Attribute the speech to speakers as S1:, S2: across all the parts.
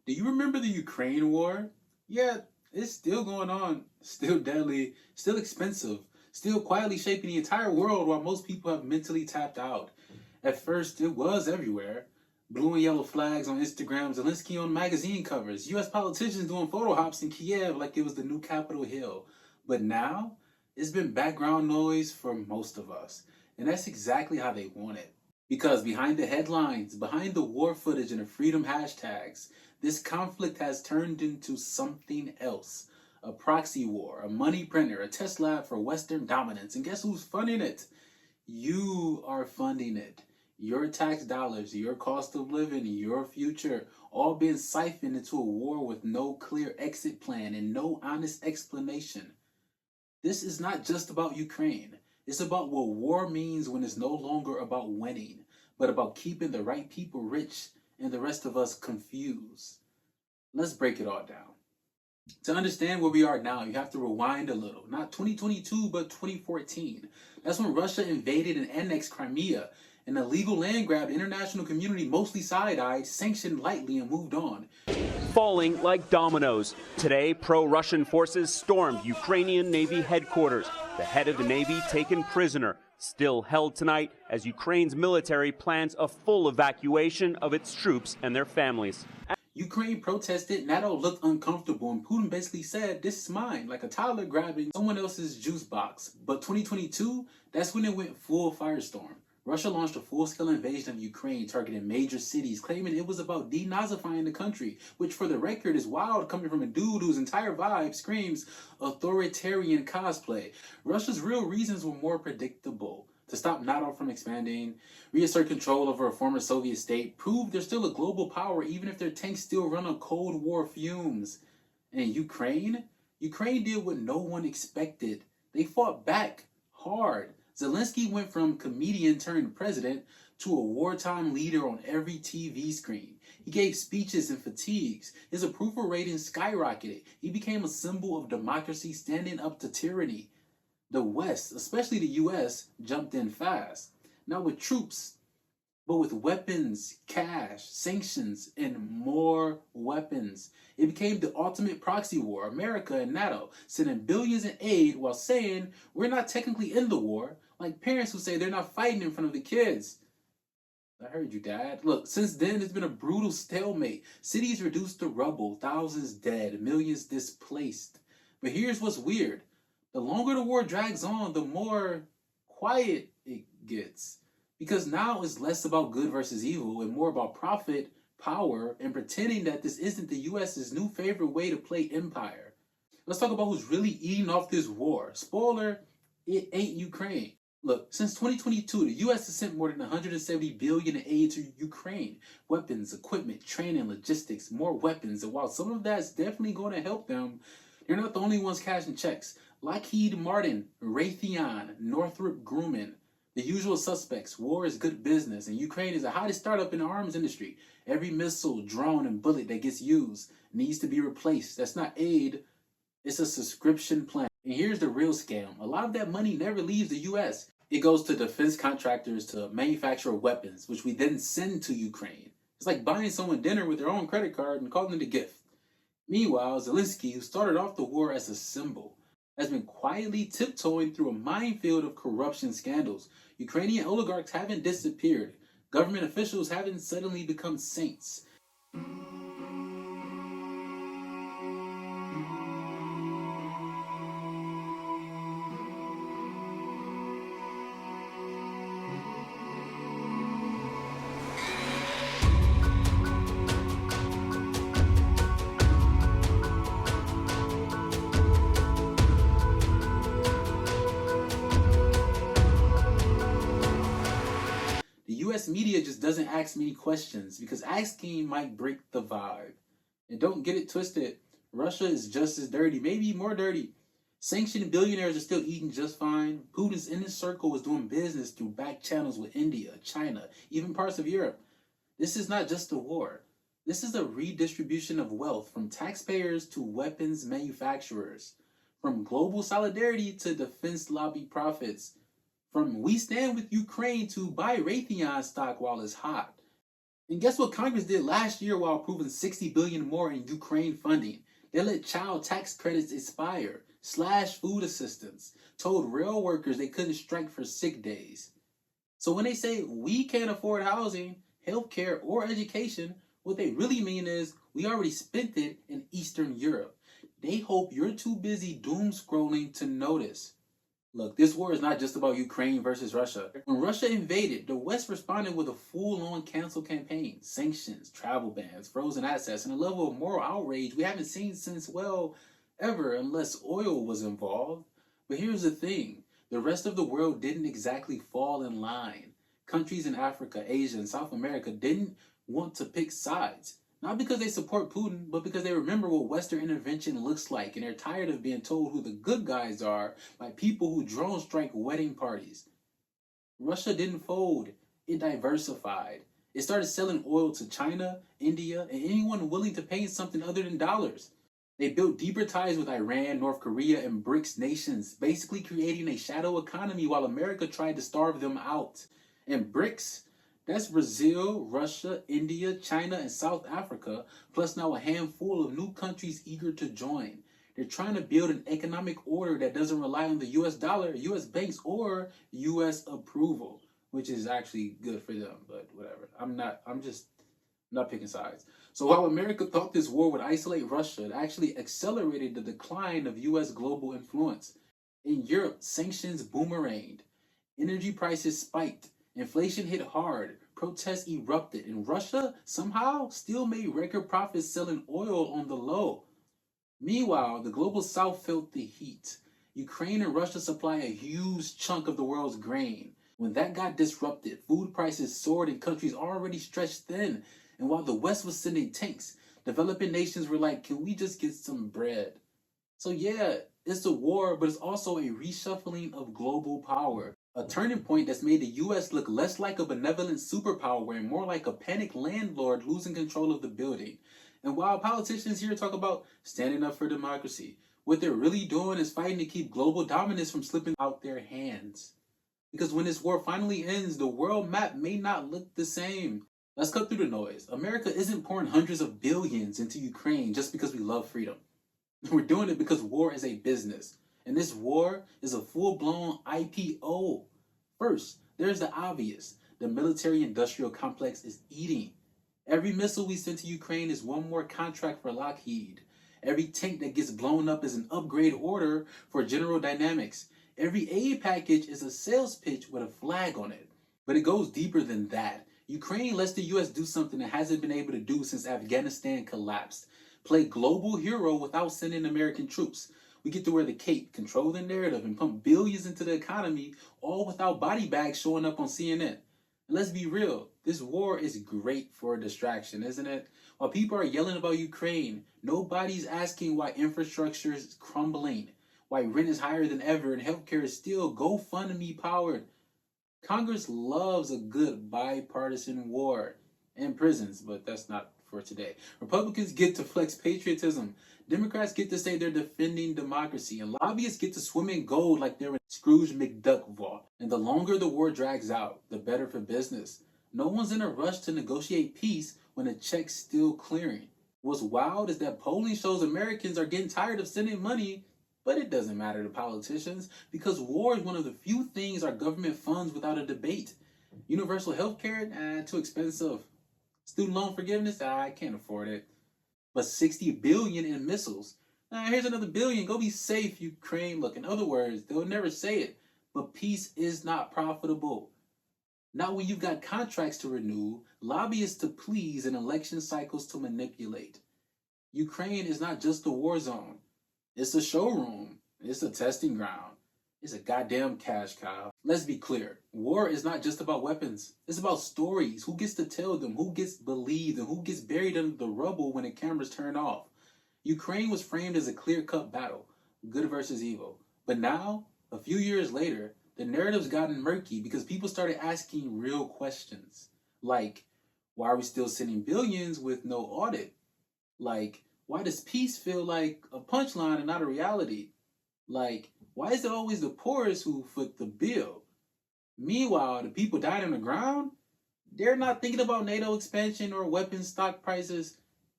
S1: Do you remember the Ukraine war? Yeah, it's still going on, still deadly, still expensive, still quietly shaping the entire world while most people have mentally tapped out. At first, it was everywhere. Blue and yellow flags on Instagram, Zelensky on magazine covers, US politicians doing photo hops in Kiev like it was the new Capitol Hill. But now, it's been background noise for most of us. And that's exactly how they want it. Because behind the headlines, behind the war footage and the freedom hashtags, this conflict has turned into something else. A proxy war, a money printer, a test lab for Western dominance. And guess who's funding it? You are funding it. Your tax dollars, your cost of living, your future, all being siphoned into a war with no clear exit plan and no honest explanation. This is not just about Ukraine. It's about what war means when it's no longer about winning, but about keeping the right people rich and the rest of us confused. Let's break it all down. To understand where we are now, you have to rewind a little. Not 2022, but 2014. That's when Russia invaded and annexed Crimea. An illegal land grab the international community mostly side-eyed, sanctioned lightly, and moved on.
S2: Falling like dominoes. Today, pro-Russian forces stormed Ukrainian Navy headquarters. The head of the Navy taken prisoner, still held tonight as Ukraine's military plans a full evacuation of its troops and their families.
S1: Ukraine protested, NATO looked uncomfortable, and Putin basically said, "This is mine," like a toddler grabbing someone else's juice box. But 2022, that's when it went full firestorm. Russia launched a full-scale invasion of Ukraine, targeting major cities, claiming it was about denazifying the country, which for the record is wild coming from a dude whose entire vibe screams authoritarian cosplay. Russia's real reasons were more predictable. To stop NATO from expanding, reassert control over a former Soviet state, prove they're still a global power even if their tanks still run on Cold War fumes. And Ukraine? Ukraine did what no one expected. They fought back hard. Zelensky went from comedian turned president to a wartime leader on every TV screen. He gave speeches and fatigues. His approval ratings skyrocketed. He became a symbol of democracy standing up to tyranny. The West, especially the US, jumped in fast. Not with troops, but with weapons, cash, sanctions, and more weapons. It became the ultimate proxy war. America and NATO sending billions in aid while saying we're not technically in the war, like parents who say they're not fighting in front of the kids. I heard you, Dad. Look, since then, it's been a brutal stalemate. Cities reduced to rubble, thousands dead, millions displaced. But here's what's weird. The longer the war drags on, the more quiet it gets. Because now it's less about good versus evil and more about profit, power, and pretending that this isn't the US's new favorite way to play empire. Let's talk about who's really eating off this war. Spoiler, it ain't Ukraine. Look, since 2022, the US has sent more than $170 billion in aid to Ukraine. Weapons, equipment, training, logistics, more weapons. And while some of that's definitely going to help them, they're not the only ones cashing checks. Lockheed Martin, Raytheon, Northrop Grumman, the usual suspects. War is good business, and Ukraine is the hottest startup in the arms industry. Every missile, drone, and bullet that gets used needs to be replaced. That's not aid, it's a subscription plan. And here's the real scam. A lot of that money never leaves the US. It goes to defense contractors to manufacture weapons, which we then send to Ukraine. It's like buying someone dinner with their own credit card and calling it a gift. Meanwhile, Zelensky, who started off the war as a symbol, has been quietly tiptoeing through a minefield of corruption scandals. Ukrainian oligarchs haven't disappeared. Government officials haven't suddenly become saints. US media just doesn't ask many questions because asking might break the vibe. And don't get it twisted, Russia is just as dirty, maybe more dirty. Sanctioned billionaires are still eating just fine. Putin's inner circle was doing business through back channels with India, China, even parts of Europe. This is not just a war. This is a redistribution of wealth from taxpayers to weapons manufacturers, from global solidarity to defense lobby profits. From we stand with Ukraine to buy Raytheon stock while it's hot. And guess what Congress did last year while approving $60 billion more in Ukraine funding? They let child tax credits expire, slashed food assistance, told rail workers they couldn't strike for sick days. So when they say we can't afford housing, healthcare, or education, what they really mean is we already spent it in Eastern Europe. They hope you're too busy doom scrolling to notice. Look, this war is not just about Ukraine versus Russia. When Russia invaded, the West responded with a full-on cancel campaign, sanctions, travel bans, frozen assets, and a level of moral outrage we haven't seen since, well, ever, unless oil was involved. But here's the thing. The rest of the world didn't exactly fall in line. Countries in Africa, Asia, and South America didn't want to pick sides. Not because they support Putin, but because they remember what Western intervention looks like, and they're tired of being told who the good guys are by people who drone strike wedding parties. Russia didn't fold, it diversified. It started selling oil to China, India, and anyone willing to pay something other than dollars. They built deeper ties with Iran, North Korea, and BRICS nations, basically creating a shadow economy while America tried to starve them out. And BRICS, that's Brazil, Russia, India, China, and South Africa, plus now a handful of new countries eager to join. They're trying to build an economic order that doesn't rely on the US dollar, US banks, or US approval, which is actually good for them, but whatever. I'm not picking sides. So while America thought this war would isolate Russia, it actually accelerated the decline of US global influence. In Europe, sanctions boomeranged. Energy prices spiked. Inflation hit hard, protests erupted, and Russia somehow still made record profits selling oil on the low. Meanwhile, the global south felt the heat. Ukraine and Russia supply a huge chunk of the world's grain. When that got disrupted, food prices soared in countries already stretched thin. And while the West was sending tanks, developing nations were like, can we just get some bread? So yeah, it's a war, but it's also a reshuffling of global power. A turning point that's made the US look less like a benevolent superpower and more like a panicked landlord losing control of the building. And while politicians here talk about standing up for democracy, what they're really doing is fighting to keep global dominance from slipping out their hands. Because when this war finally ends, the world map may not look the same. Let's cut through the noise. America isn't pouring hundreds of billions into Ukraine just because we love freedom. We're doing it because war is a business. And this war is a full-blown IPO. First, there's the obvious. The military-industrial complex is eating. Every missile we send to Ukraine is one more contract for Lockheed. Every tank that gets blown up is an upgrade order for General Dynamics. Every aid package is a sales pitch with a flag on it. But it goes deeper than that. Ukraine lets the US do something it hasn't been able to do since Afghanistan collapsed. Play global hero without sending American troops. We get to wear the cape, control the narrative, and pump billions into the economy, all without body bags showing up on CNN. And let's be real, this war is great for a distraction, isn't it? While people are yelling about Ukraine, nobody's asking why infrastructure is crumbling, why rent is higher than ever, and healthcare is still GoFundMe powered. Congress loves a good bipartisan war and prisons, but that's not for today. Republicans get to flex patriotism. Democrats get to say they're defending democracy, and lobbyists get to swim in gold like they're in Scrooge McDuck vault. And the longer the war drags out, the better for business. No one's in a rush to negotiate peace when the check's still clearing. What's wild is that polling shows Americans are getting tired of sending money, but it doesn't matter to politicians because war is one of the few things our government funds without a debate. Universal health care? Too expensive. Student loan forgiveness? I can't afford it. But $60 billion in missiles. Here's another billion. Go be safe, Ukraine. Look, in other words, they'll never say it, but peace is not profitable. Not when you've got contracts to renew, lobbyists to please, and election cycles to manipulate. Ukraine is not just a war zone. It's a showroom. It's a testing ground. It's a goddamn cash cow. Let's be clear. War is not just about weapons. It's about stories. Who gets to tell them? Who gets believed? And who gets buried under the rubble when the cameras turn off? Ukraine was framed as a clear-cut battle. Good versus evil. But now, a few years later, the narrative's gotten murky because people started asking real questions. Like, why are we still sending billions with no audit? Like, why does peace feel like a punchline and not a reality? Like, why is it always the poorest who foot the bill? Meanwhile, the people dying on the ground, They're not thinking about NATO expansion or weapons stock prices.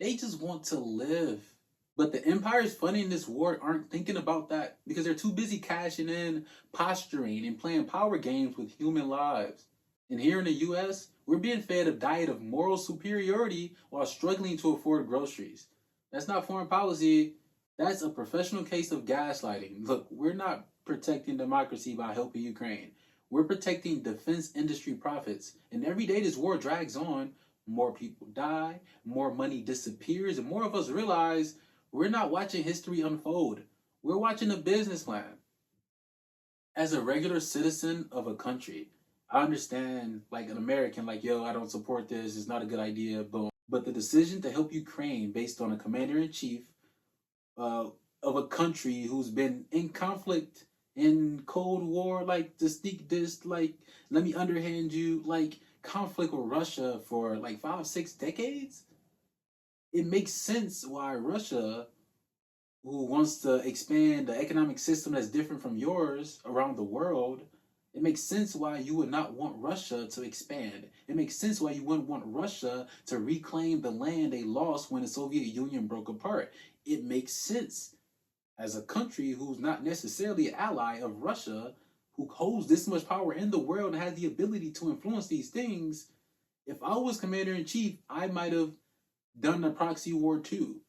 S1: They just want to live. But the empires funding this war aren't thinking about that because they're too busy cashing in, posturing, and playing power games with human lives. And here in the US, we're being fed a diet of moral superiority while struggling to afford groceries. That's not foreign policy. That's a professional case of gaslighting. Look, we're not protecting democracy by helping Ukraine. We're protecting defense industry profits. And every day this war drags on, more people die, more money disappears, and more of us realize we're not watching history unfold. We're watching a business plan. As a regular citizen of a country, I understand, like an American, like, yo, I don't support this, it's not a good idea, boom. But the decision to help Ukraine based on a commander in chief of a country who's been in conflict, in Cold War, like to sneak this, like, let me underhand you, like conflict with Russia for like 5, 6 decades, it makes sense why Russia, who wants to expand the economic system that's different from yours around the world, it makes sense why you would not want Russia to expand. It makes sense why you wouldn't want Russia to reclaim the land they lost when the Soviet Union broke apart. It makes sense as a country who's not necessarily an ally of Russia, who holds this much power in the world and has the ability to influence these things. If I was commander in chief, I might have done the proxy war too,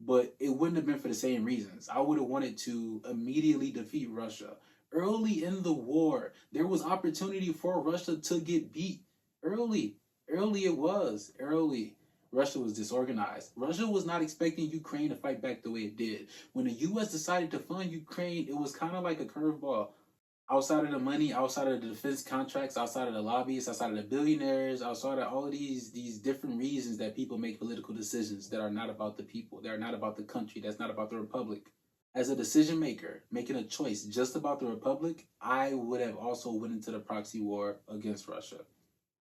S1: but it wouldn't have been for the same reasons. I would have wanted to immediately defeat Russia. Early in the war, there was opportunity for Russia to get beat. Early it was. Russia was disorganized. Russia was not expecting Ukraine to fight back the way it did. When the U.S. decided to fund Ukraine, it was kind of like a curveball. Outside of the money, outside of the defense contracts, outside of the lobbyists, outside of the billionaires, outside of all of these different reasons that people make political decisions that are not about the people, that are not about the country, that's not about the republic. As a decision maker, making a choice just about the republic, I would have also went into the proxy war against Russia.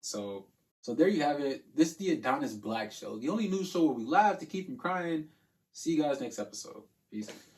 S1: So there you have it. This is the Adonis Black Show, the only news show where we laugh to keep from crying. See you guys next episode. Peace.